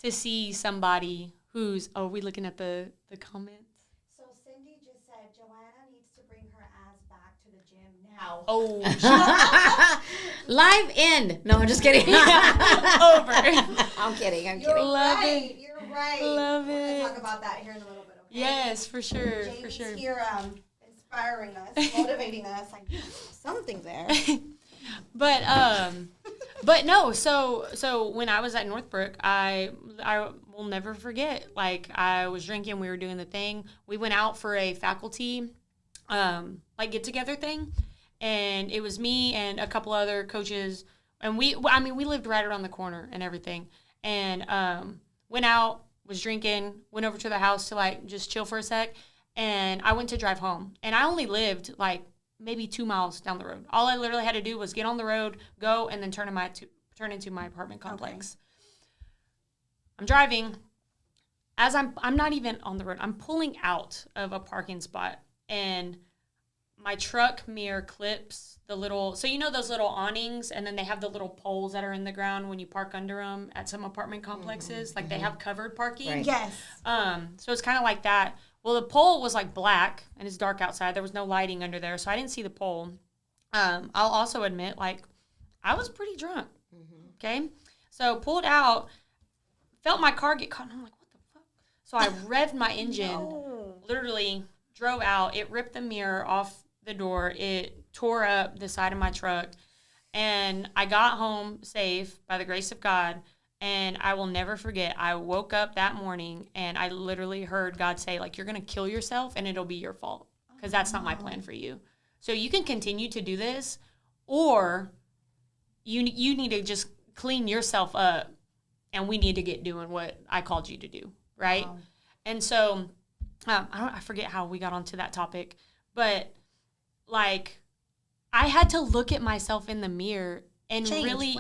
[SPEAKER 1] to see somebody who's, are we looking at the comments?
[SPEAKER 2] So Cindy just said Joanna needs to bring her ass back to the gym now.
[SPEAKER 1] Oh,
[SPEAKER 3] Live in. No, I'm just kidding.
[SPEAKER 1] over.
[SPEAKER 3] I'm kidding. I'm
[SPEAKER 2] You're
[SPEAKER 3] kidding.
[SPEAKER 2] right. You're right.
[SPEAKER 1] Love
[SPEAKER 2] We're
[SPEAKER 1] it.
[SPEAKER 2] going to talk about that here in a little bit, okay?
[SPEAKER 1] Yes, for sure,
[SPEAKER 2] James
[SPEAKER 1] for sure.
[SPEAKER 2] here inspiring us, motivating us. Like, something there.
[SPEAKER 1] But no, so when I was at Northbrook, I will never forget. Like, I was drinking, we were doing the thing. We went out for a faculty get together thing, and it was me and a couple other coaches, and we lived right around the corner and everything. And went out, was drinking, went over to the house to like just chill for a sec, and I went to drive home. And I only lived like maybe 2 miles down the road. All I literally had to do was get on the road, go, and then turn into my apartment complex. Okay. I'm driving. As I'm not even on the road. I'm pulling out of a parking spot, and my truck mirror clips the little, so you know those little awnings, and then they have the little poles that are in the ground when you park under them at some apartment complexes. Mm-hmm. Like, they have covered parking.
[SPEAKER 3] Right.
[SPEAKER 2] Yes.
[SPEAKER 1] So it's kind of like that. Well, the pole was like black, and it's dark outside. There was no lighting under there, so I didn't see the pole. I'll also admit, like, I was pretty drunk. Mm-hmm. Okay? So pulled out, felt my car get caught, and I'm like, what the fuck? So I revved my engine, literally drove out. It ripped the mirror off the door. It tore up the side of my truck. And I got home safe by the grace of God. And I will never forget, I woke up that morning and I literally heard God say, like, you're going to kill yourself and it'll be your fault, because that's not my plan for you. So you can continue to do this, or you need to just clean yourself up, and we need to get doing what I called you to do, right? Wow. And so I forget how we got onto that topic, but like, I had to look at myself in the mirror and really,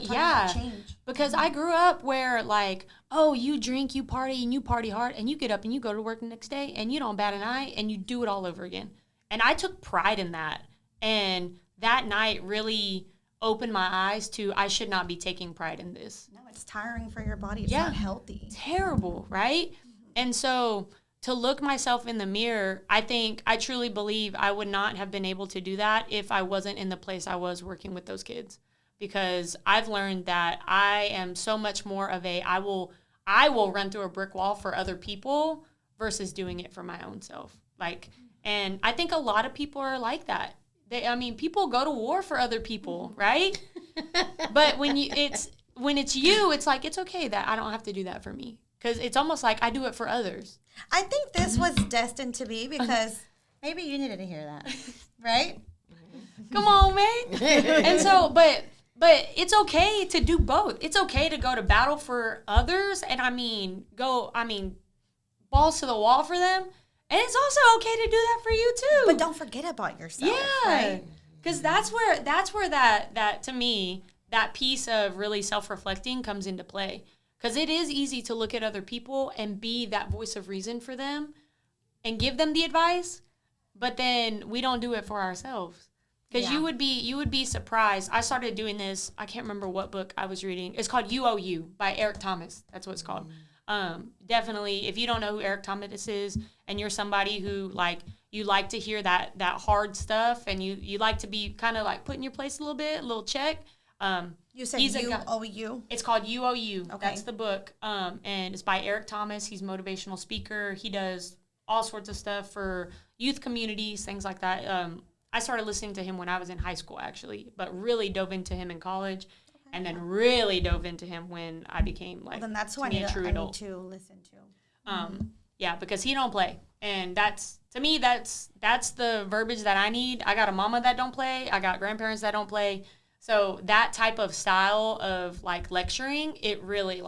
[SPEAKER 1] because I grew up where, like, oh, you drink, you party, and you party hard, and you get up and you go to work the next day and you don't bat an eye and you do it all over again. And I took pride in that. And that night really opened my eyes to, I should not be taking pride in this.
[SPEAKER 2] No, it's tiring for your body. It's not healthy.
[SPEAKER 1] Terrible, right? Mm-hmm. And so to look myself in the mirror, I truly believe I would not have been able to do that if I wasn't in the place I was working with those kids. Because I've learned that I am so much more of I will run through a brick wall for other people versus doing it for my own self. Like, and I think a lot of people are like that. People go to war for other people, right? But when it's you, it's like, it's okay that I don't have to do that for me. Because it's almost like I do it for others.
[SPEAKER 2] I think this was destined to be because maybe you needed to hear that, right?
[SPEAKER 1] Come on, man. And so, but it's okay to do both. It's okay to go to battle for others and balls to the wall for them. And it's also okay to do that for you too.
[SPEAKER 2] But don't forget about yourself.
[SPEAKER 1] Yeah.
[SPEAKER 2] Right?
[SPEAKER 1] Because that's where that to me, that piece of really self-reflecting comes into play. Because it is easy to look at other people and be that voice of reason for them and give them the advice, but then we don't do it for ourselves. Because you would be surprised. I started doing this. I can't remember what book I was reading. It's called You Owe You by Eric Thomas. That's what it's called. Definitely, if you don't know who Eric Thomas is, and you're somebody who you like to hear that hard stuff, and you like to be kind of like put in your place a little bit, a little check.
[SPEAKER 2] You said You Owe You?
[SPEAKER 1] It's called You Owe You.
[SPEAKER 2] Okay.
[SPEAKER 1] That's the book. And it's by Eric Thomas. He's a motivational speaker. He does all sorts of stuff for youth communities, things like that. I started listening to him when I was in high school, actually, but really dove into him in college, and then really dove into him when I became
[SPEAKER 2] then that's who I need to listen to.
[SPEAKER 1] Yeah, because he don't play, and that's the verbiage that I need. I got a mama that don't play. I got grandparents that don't play. So that type of style of lecturing, it really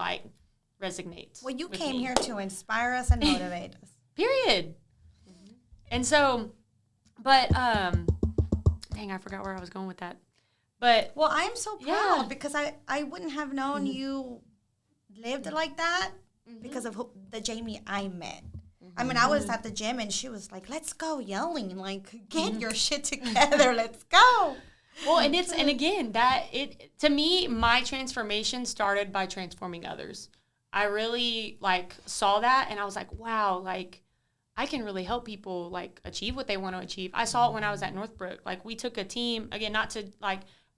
[SPEAKER 1] resonates.
[SPEAKER 2] Well, you came here to inspire us and motivate us.
[SPEAKER 1] Period. Mm-hmm. And so, but dang, I forgot where I was going with that. But
[SPEAKER 2] well, I'm so proud because I wouldn't have known you lived like that because of the Jamie I met. I mean, I was at the gym and she was like, "Let's go yelling, get your shit together, let's go."
[SPEAKER 1] Well, and again, to me, my transformation started by transforming others. I really saw that and I was like, wow, I can really help people achieve what they want to achieve. I saw it when I was at Northbrook. We took a team, again, not to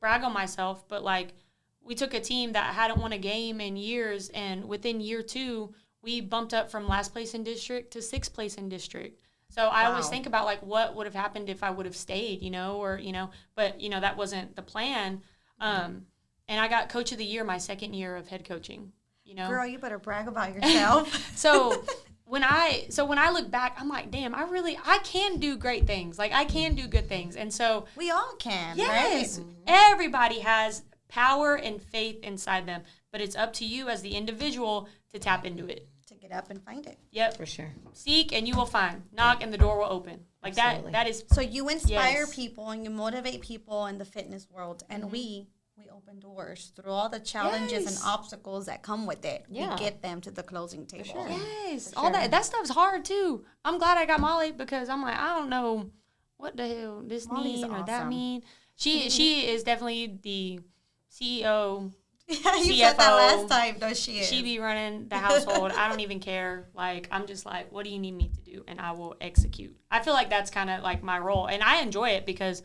[SPEAKER 1] brag on myself, but we took a team that hadn't won a game in years, and within year 2, we bumped up from last place in district to 6th place in district. So I always think about what would have happened if I would have stayed, but that wasn't the plan. And I got coach of the year my second year of head coaching,
[SPEAKER 2] Girl, you better brag about yourself.
[SPEAKER 1] So when I look back, I'm like, damn, I can do great things. I can do good things. And so
[SPEAKER 2] we all can,
[SPEAKER 1] yes,
[SPEAKER 2] right?
[SPEAKER 1] Everybody has power and faith inside them, but it's up to you as the individual to tap into it.
[SPEAKER 2] To get up and find it.
[SPEAKER 1] Yep.
[SPEAKER 3] For sure.
[SPEAKER 1] Seek and you will find. Knock and the door will open.
[SPEAKER 3] Absolutely.
[SPEAKER 1] That is.
[SPEAKER 2] So you inspire people and you motivate people in the fitness world, and we open doors through all the challenges and obstacles that come with it.
[SPEAKER 3] Yeah.
[SPEAKER 2] We get them to the closing table.
[SPEAKER 3] Sure.
[SPEAKER 1] Yes.
[SPEAKER 3] For
[SPEAKER 1] All
[SPEAKER 3] sure.
[SPEAKER 1] that stuff's hard too. I'm glad I got Molly because I'm like, I don't know what the hell this
[SPEAKER 2] Molly's
[SPEAKER 1] mean or that
[SPEAKER 2] awesome.
[SPEAKER 1] mean. She is definitely the CEO.
[SPEAKER 2] Yeah, you
[SPEAKER 1] CFO,
[SPEAKER 2] said that last time, though.
[SPEAKER 1] She be running the household. I don't even care. I'm just like, what do you need me to do? And I will execute. I feel like that's kind of my role. And I enjoy it because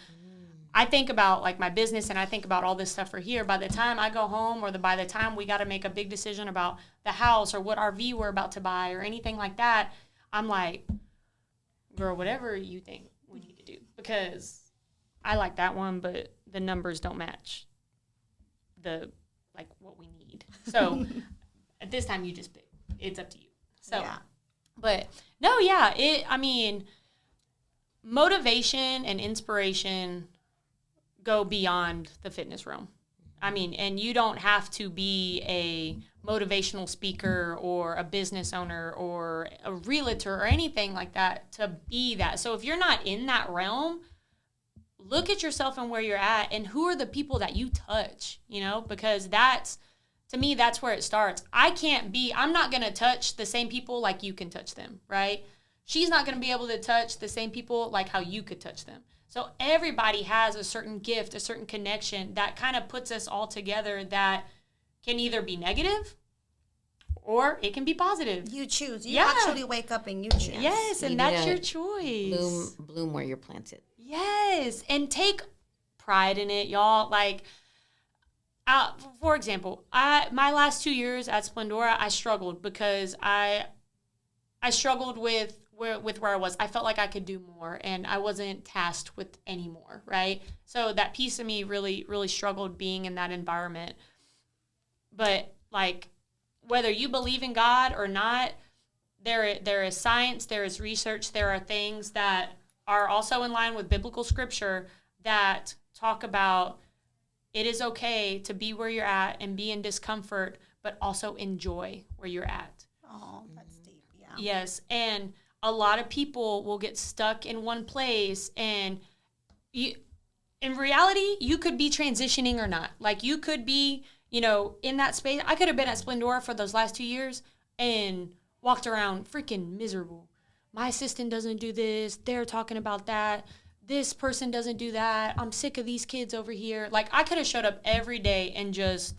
[SPEAKER 1] I think about my business and I think about all this stuff for here. By the time I go home or by the time we got to make a big decision about the house or what RV we're about to buy or anything like that, I'm like, girl, whatever you think we need to do. Because I like that one, but the numbers don't match what we need. So at this time you just pick. It's up to you. So
[SPEAKER 2] yeah.
[SPEAKER 1] But no, yeah, motivation and inspiration go beyond the fitness realm. And you don't have to be a motivational speaker or a business owner or a realtor or anything like that to be that. So if you're not in that realm, look at yourself and where you're at and who are the people that you touch, because to me, that's where it starts. I'm not going to touch the same people like you can touch them, right? She's not going to be able to touch the same people like how you could touch them. So everybody has a certain gift, a certain connection that kind of puts us all together that can either be negative or it can be positive.
[SPEAKER 2] You choose. You actually wake up and you choose.
[SPEAKER 1] Yes, and that's your choice.
[SPEAKER 3] Bloom where you're planted.
[SPEAKER 1] Yes, and take pride in it, y'all. For example, my last 2 years at Splendora, I struggled because I struggled with where I was. I felt like I could do more, and I wasn't tasked with any more, right? So that piece of me really, really struggled being in that environment. But, like, whether you believe in God or not, there is science, there is research, there are things that are also in line with biblical scripture that talk about it is okay to be where you're at and be in discomfort, but also enjoy where you're at.
[SPEAKER 2] Oh, that's deep. Yeah.
[SPEAKER 1] Yes, and a lot of people will get stuck in one place, and in reality, you could be transitioning or not. Like, you could be, in that space. I could have been at Splendora for those last 2 years and walked around freaking miserable. My assistant doesn't do this. They're talking about that. This person doesn't do that. I'm sick of these kids over here. Like, I could have showed up every day and just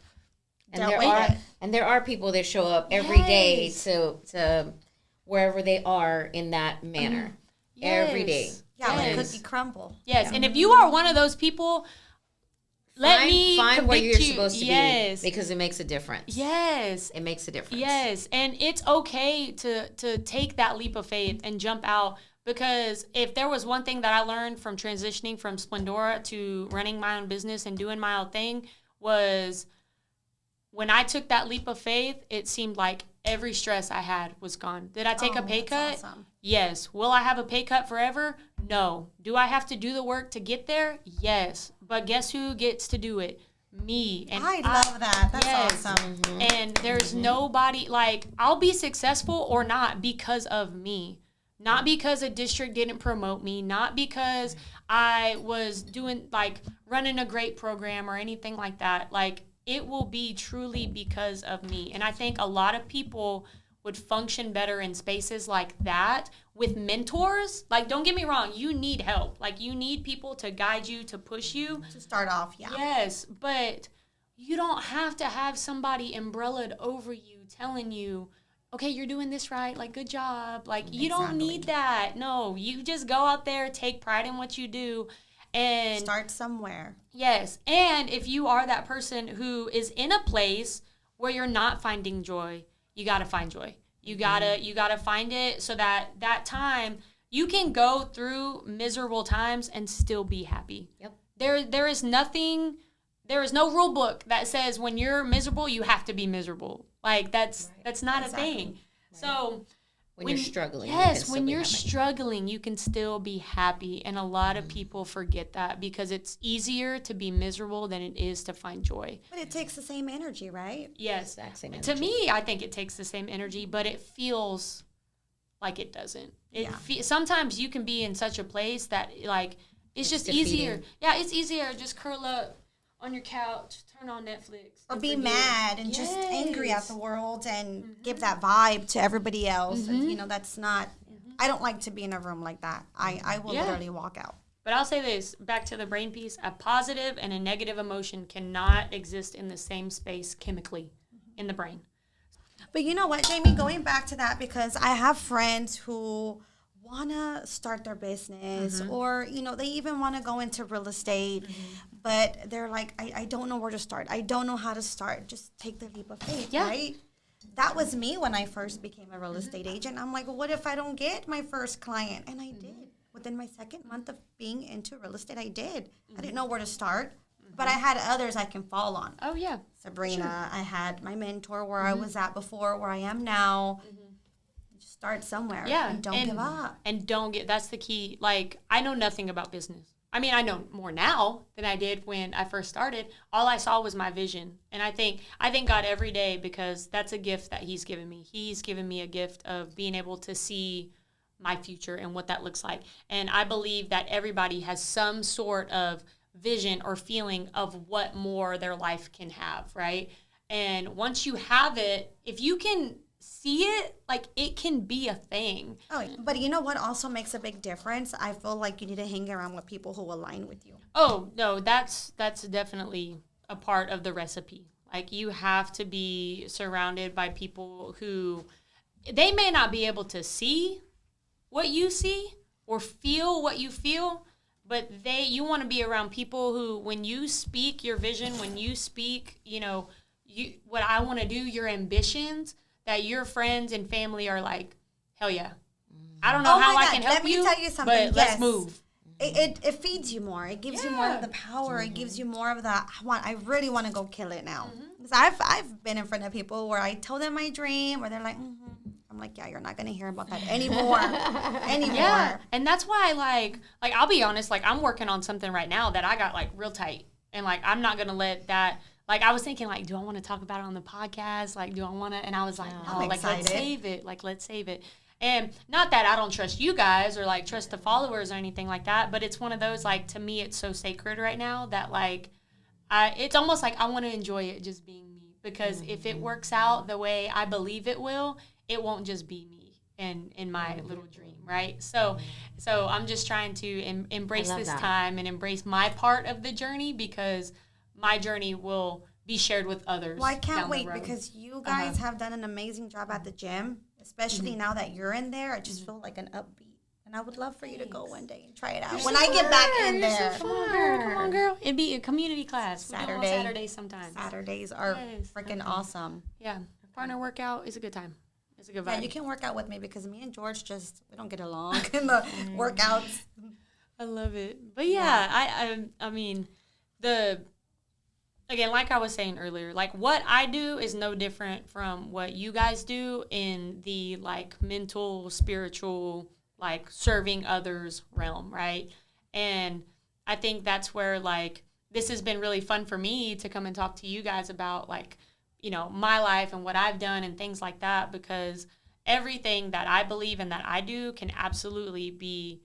[SPEAKER 3] there are people that show up every day to wherever they are in that manner.
[SPEAKER 1] Yes.
[SPEAKER 3] Every day.
[SPEAKER 2] Yeah,
[SPEAKER 1] Yes.
[SPEAKER 2] like cookie crumble.
[SPEAKER 1] Yes, and if you are one of those people, find where you're
[SPEAKER 3] supposed to be, because it makes a difference.
[SPEAKER 1] Yes.
[SPEAKER 3] It makes a difference.
[SPEAKER 1] Yes, and it's okay to take that leap of faith and jump out, because if there was one thing that I learned from transitioning from Splendora to running my own business and doing my own thing was when I took that leap of faith, it seemed like every stress I had was gone. Did I take a pay cut?
[SPEAKER 2] Awesome.
[SPEAKER 1] Yes. Will I have a pay cut forever? No. Do I have to do the work to get there? Yes. But guess who gets to do it? Me. And
[SPEAKER 2] I love that. That's
[SPEAKER 1] yes.
[SPEAKER 2] awesome.
[SPEAKER 1] Mm-hmm. And there's nobody, like, I'll be successful or not because of me. Not because a district didn't promote me, not because I was doing, like, running a great program or anything like that. Like, it will be truly because of me. And I think a lot of people would function better in spaces like that with mentors. Like, don't get me wrong, you need help. Like, you need people to guide you, to push you.
[SPEAKER 2] To start off, yeah.
[SPEAKER 1] Yes, but you don't have to have somebody umbrellaed over you telling you, okay, you're doing this right, like, good job. Like, you don't need that. No, you just go out there, take pride in what you do, and
[SPEAKER 2] start somewhere.
[SPEAKER 1] Yes, and if you are that person who is in a place where you're not finding joy, you got to find joy. You gotta find it, so that time you can go through miserable times and still be happy.
[SPEAKER 3] Yep.
[SPEAKER 1] There is no rule book that says when you're miserable you have to be miserable. Like, that's not a thing. Right. So
[SPEAKER 3] when you're struggling.
[SPEAKER 1] Yes, when you're struggling, you can still be happy. And a lot of people forget that, because it's easier to be miserable than it is to find joy.
[SPEAKER 2] But it takes the same energy, right?
[SPEAKER 1] Yes.
[SPEAKER 3] Exact same energy.
[SPEAKER 1] To me, I think it takes the same energy, but it feels like it doesn't. Sometimes you can be in such a place that, like, it's just
[SPEAKER 3] defeating.
[SPEAKER 1] Easier. Yeah, it's easier. Just curl up on your couch, turn on Netflix.
[SPEAKER 2] Or be mad and just angry at the world and give that vibe to everybody else. And, that's not, I don't like to be in a room like that. I will literally walk out.
[SPEAKER 1] But I'll say this, back to the brain piece, a positive and a negative emotion cannot exist in the same space chemically in the brain.
[SPEAKER 2] But you know what, Jamie, going back to that, because I have friends who want to start their business or, they even want to go into real estate, but they're like, I don't know where to start. I don't know how to start. Just take the leap of faith, right? That was me when I first became a real estate agent. I'm like, well, what if I don't get my first client? And I did. Within my second month of being into real estate, I did. I didn't know where to start, but I had others I can fall on.
[SPEAKER 1] Oh, yeah.
[SPEAKER 2] Sabrina, I had my mentor where I was at before, where I am now. Start somewhere.
[SPEAKER 1] Yeah.
[SPEAKER 2] And don't give up.
[SPEAKER 1] And that's the key. Like, I know nothing about business. I mean, I know more now than I did when I first started. All I saw was my vision. And I thank God every day, because that's a gift that He's given me. He's given me a gift of being able to see my future and what that looks like. And I believe that everybody has some sort of vision or feeling of what more their life can have, right? And once you have it, if you can see it, like, it can be a thing.
[SPEAKER 2] Oh, but you know what also makes a big difference? I feel like you need to hang around with people who align with you.
[SPEAKER 1] Oh, no, that's definitely a part of the recipe. Like, you have to be surrounded by people who, they may not be able to see what you see or feel what you feel, but you want to be around people who, when you speak your vision, when you speak, what I want to do, your ambitions, that your friends and family are like, hell yeah. I don't know how I can help
[SPEAKER 2] Let me
[SPEAKER 1] you.
[SPEAKER 2] tell you something.
[SPEAKER 1] But let's move.
[SPEAKER 2] It feeds you more. It gives you more of the power. It gives you more of the I really want to go kill it now. Because I've been in front of people where I tell them my dream, where they're like, I'm like, yeah, you're not gonna hear about that anymore.
[SPEAKER 1] Yeah, and that's why like I'll be honest, like I'm working on something right now that I got like real tight, and like I'm not gonna let that. Like I was thinking, like, do I want to talk about it on the podcast? Like, do I want to? And I was like, no, like let's save it. Like let's save it. And not that I don't trust you guys or like trust the followers or anything like that, but it's one of those, like, to me, it's so sacred right now that like, it's almost like I want to enjoy it just being me, because if it works out the way I believe it will, it won't just be me in my little dream, right? So I'm just trying to embrace this time and embrace my part of the journey, because my journey will be shared with others.
[SPEAKER 2] Well, I can't wait, because you guys have done an amazing job at the gym, especially now that you're in there. I just feel like an upbeat, and I would love for you to go one day and try it out when I get back in there.
[SPEAKER 1] Come on, girl. It'd be a community class. Saturdays sometimes.
[SPEAKER 2] Saturdays are freaking awesome.
[SPEAKER 1] Yeah, partner workout is a good time. It's a good vibe.
[SPEAKER 2] Yeah, you can work out with me, because me and George we don't get along in the workouts.
[SPEAKER 1] I love it. But yeah, I mean, again, like I was saying earlier, like what I do is no different from what you guys do in the like mental, spiritual, like serving others realm, right? And I think that's where like this has been really fun for me to come and talk to you guys about, like, you know, my life and what I've done and things like that, because everything that I believe and that I do can absolutely be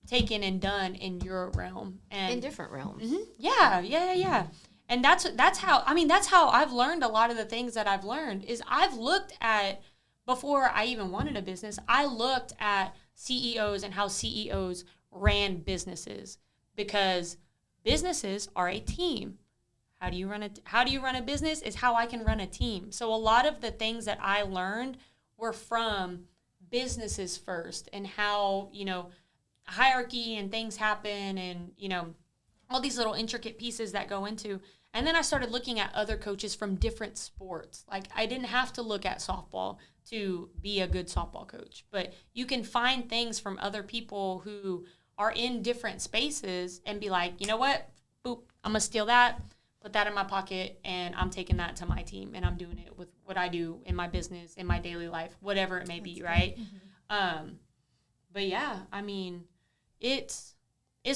[SPEAKER 1] taken and done in your realm and
[SPEAKER 3] in different realms.
[SPEAKER 1] Mm-hmm. Yeah. And that's how I've learned a lot of the things that I've learned is I've looked at, before I even wanted a business, I looked at CEOs and how CEOs ran businesses, because businesses are a team. How do you run a business is how I can run a team. So a lot of the things that I learned were from businesses first, and how, you know, hierarchy and things happen, and, you know, all these little intricate pieces that go into. And then I started looking at other coaches from different sports. Like, I didn't have to look at softball to be a good softball coach, but you can find things from other people who are in different spaces and be like, you know what, boop, I'm gonna steal that, put that in my pocket, and I'm taking that to my team, and I'm doing it with what I do in my business, in my daily life, whatever it may be, right? But yeah, I mean, it's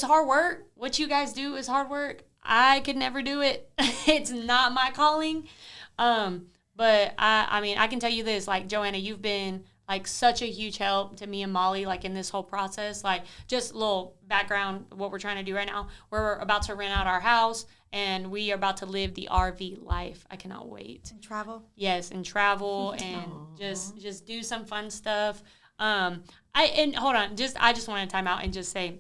[SPEAKER 1] hard work. What you guys do is hard work. I could never do it. It's not my calling. But I mean, I can tell you this, like, Joanna, you've been like such a huge help to me and Molly, like in this whole process. Like, just a little background, what we're trying to do right now. We're about to rent out our house, and we are about to live the RV life. I cannot wait.
[SPEAKER 2] And travel? Yes,
[SPEAKER 1] and travel and just do some fun stuff. Hold on, I just want to time out and just say,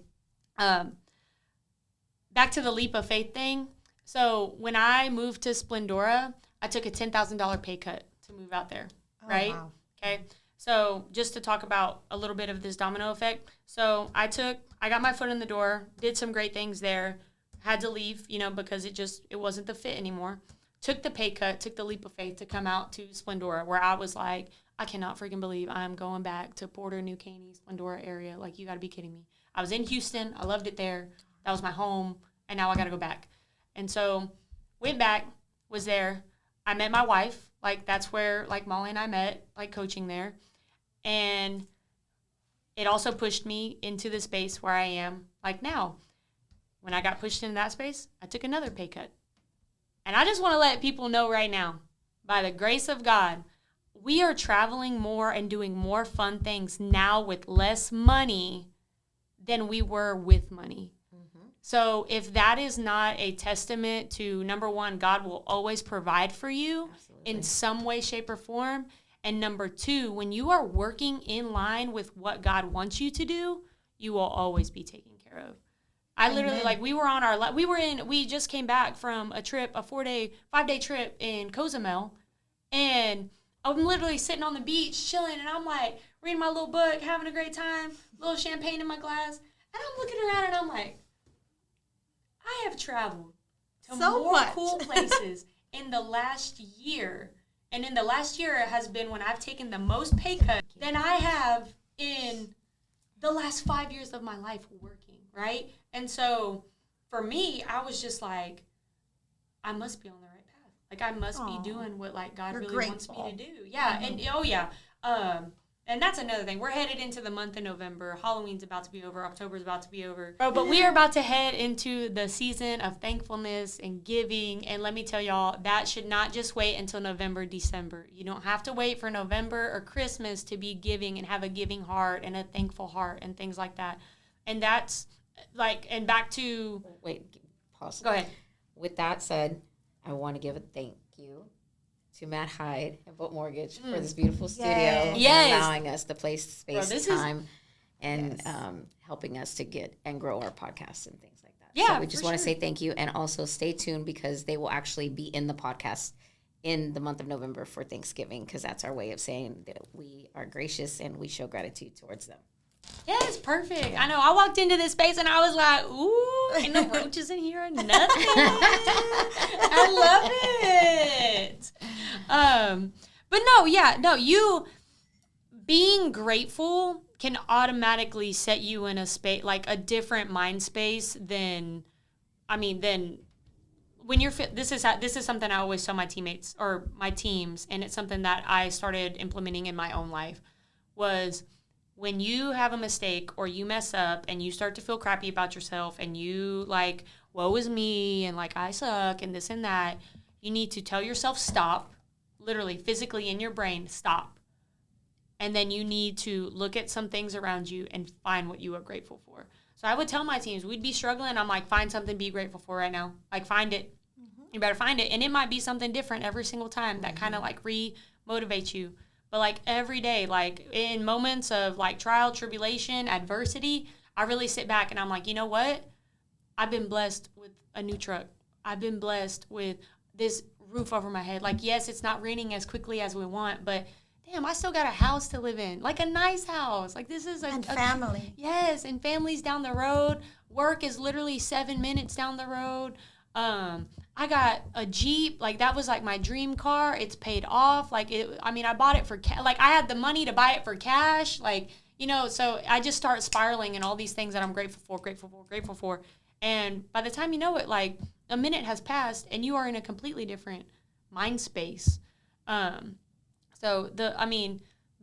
[SPEAKER 1] back to the leap of faith thing. So when I moved to Splendora, I took a $10,000 pay cut to move out there, right? Wow. Okay. So just to talk about a little bit of this domino effect. So I got my foot in the door, did some great things there, had to leave, you know, because it wasn't the fit anymore. Took the pay cut, took the leap of faith to come out to Splendora, where I was like, I cannot freaking believe I'm going back to Porter, New Caney, Splendora area. Like, you got to be kidding me. I was in Houston. I loved it there. That was my home. And now I got to go back. And so went back, was there. I met my wife. Like, that's where, like, Molly and I met, like, coaching there. And it also pushed me into the space where I am, like, now. When I got pushed into that space, I took another pay cut. And I just want to let people know right now, by the grace of God, we are traveling more and doing more fun things now with less money than we were with money. Mm-hmm. So if that is not a testament to, number one, God will always provide for you in some way, shape, or form. And number two, when you are working in line with what God wants you to do, you will always be taken care of. I literally, like, we just came back from a trip, a 5-day trip in Cozumel, and I'm literally sitting on the beach chilling, and I'm like reading my little book, having a great time, a little champagne in my glass, and I'm looking around and I'm like, I have traveled to more cool places in the last year, and in the last year it has been when I've taken the most pay cut than I have in the last 5 years of my life working, right? And so for me, I was just like, I must be on the right path. Like, I must be doing what, like, God really wants me to do. Yeah, and, and that's another thing. We're headed into the month of November. Halloween's about to be over. October's about to be over. But we are about to head into the season of thankfulness and giving. And let me tell y'all, that should not just wait until November, December. You don't have to wait for November or Christmas to be giving and have a giving heart and a thankful heart and things like that. And that's, like, and back to...
[SPEAKER 3] Wait, pause.
[SPEAKER 1] Go ahead.
[SPEAKER 3] With that said, I want to give a thank you to Matt Hyde and Boat Mortgage for this beautiful studio and allowing us the place, space, time, and helping us to get and grow our podcasts and things like that.
[SPEAKER 1] Yeah,
[SPEAKER 3] so we just want to say thank you, and also stay tuned because they will actually be in the podcast in the month of November for Thanksgiving, because that's our way of saying that we are gracious and we show gratitude towards them.
[SPEAKER 1] Yes, perfect. I know. I walked into this space and I was like, ooh, ain't no roaches in here or nothing. I love it. But you being grateful can automatically set you in a space, like a different mind space than when you're this is something I always tell my teammates or my teams, and it's something that I started implementing in my own life, was when you have a mistake or you mess up and you start to feel crappy about yourself and you like, woe is me and like I suck and this and that, you need to tell yourself stop, literally physically in your brain, stop. And then you need to look at some things around you and find what you are grateful for. So I would tell my teams, we'd be struggling. I'm like, find something to be grateful for right now. Like, find it. You better find it. And it might be something different every single time that kind of like re-motivates you. But, like, every day, like, in moments of, like, trial, tribulation, adversity, I really sit back and I'm like, you know what? I've been blessed with a new truck. I've been blessed with this roof over my head. Like, yes, it's not raining as quickly as we want, but, damn, I still got a house to live in. Like, a nice house. Like, this is
[SPEAKER 2] And family.
[SPEAKER 1] Yes, and family's down the road. Work is literally 7 minutes down the road. I got a Jeep, like that was like my dream car. It's paid off. Like I bought it for like I had the money to buy it for cash. Like, so I just start spiraling and all these things that I'm grateful for. And by the time you know it, like a minute has passed and you are in a completely different mind space.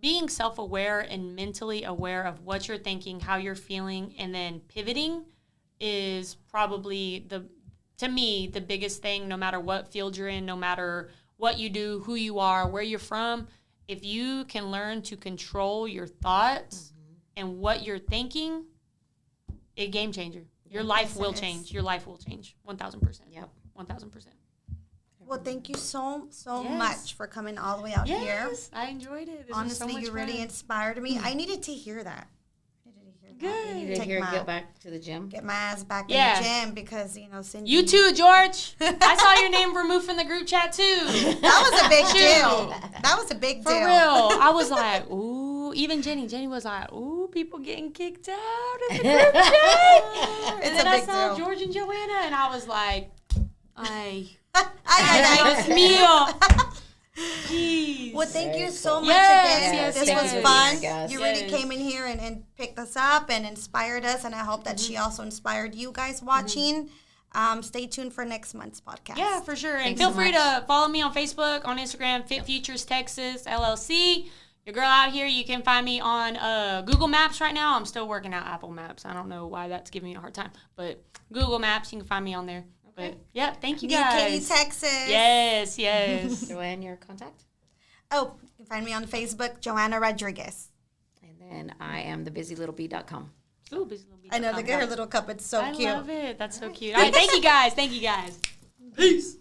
[SPEAKER 1] Being self-aware and mentally aware of what you're thinking, how you're feeling, and then pivoting is probably to me, the biggest thing, no matter what field you're in, no matter what you do, who you are, where you're from, if you can learn to control your thoughts and what you're thinking, a game changer. Your life will change. Your life will change. 1,000%.
[SPEAKER 3] Yep.
[SPEAKER 1] 1,000%.
[SPEAKER 2] Well, thank you so much for coming all the way out here.
[SPEAKER 1] Yes, I enjoyed it.
[SPEAKER 2] Honestly, you really inspired me. I needed to hear that.
[SPEAKER 1] Good.
[SPEAKER 3] You need to get back to the gym.
[SPEAKER 2] Get my ass back in the gym because, Cindy.
[SPEAKER 1] You too, George. I saw your name removed from the group chat too.
[SPEAKER 2] That was a big deal. That was a big deal.
[SPEAKER 1] For real. I was like, ooh. Even Jenny was like, ooh, people getting kicked out of the group chat. And then I saw George and Joanna, and I was like, ay, Dios mío. Jeez.
[SPEAKER 2] Well, thank you so much again. This was fun.
[SPEAKER 3] Yes.
[SPEAKER 2] You really came in here and picked us up and inspired us, and I hope that she also inspired you guys watching. Stay tuned for next month's podcast.
[SPEAKER 1] Yeah, for sure. And feel free to follow me on Facebook, on Instagram, Fit Futures Texas LLC. Your girl out here, you can find me on Google Maps right now. I'm still working out Apple Maps. I don't know why that's giving me a hard time, but Google Maps, you can find me on there. But, yeah, thank you guys.
[SPEAKER 2] New Katy, Texas.
[SPEAKER 1] Yes.
[SPEAKER 3] Joanne, your contact?
[SPEAKER 2] Oh, you can find me on Facebook, Joanna Rodriguez.
[SPEAKER 3] And then I am thebusylittlebee.com.
[SPEAKER 1] Ooh, busylittlebee.com.
[SPEAKER 2] I know, look at her little cup. It's so cute.
[SPEAKER 1] I love it. That's so cute. All right, thank you guys. Peace.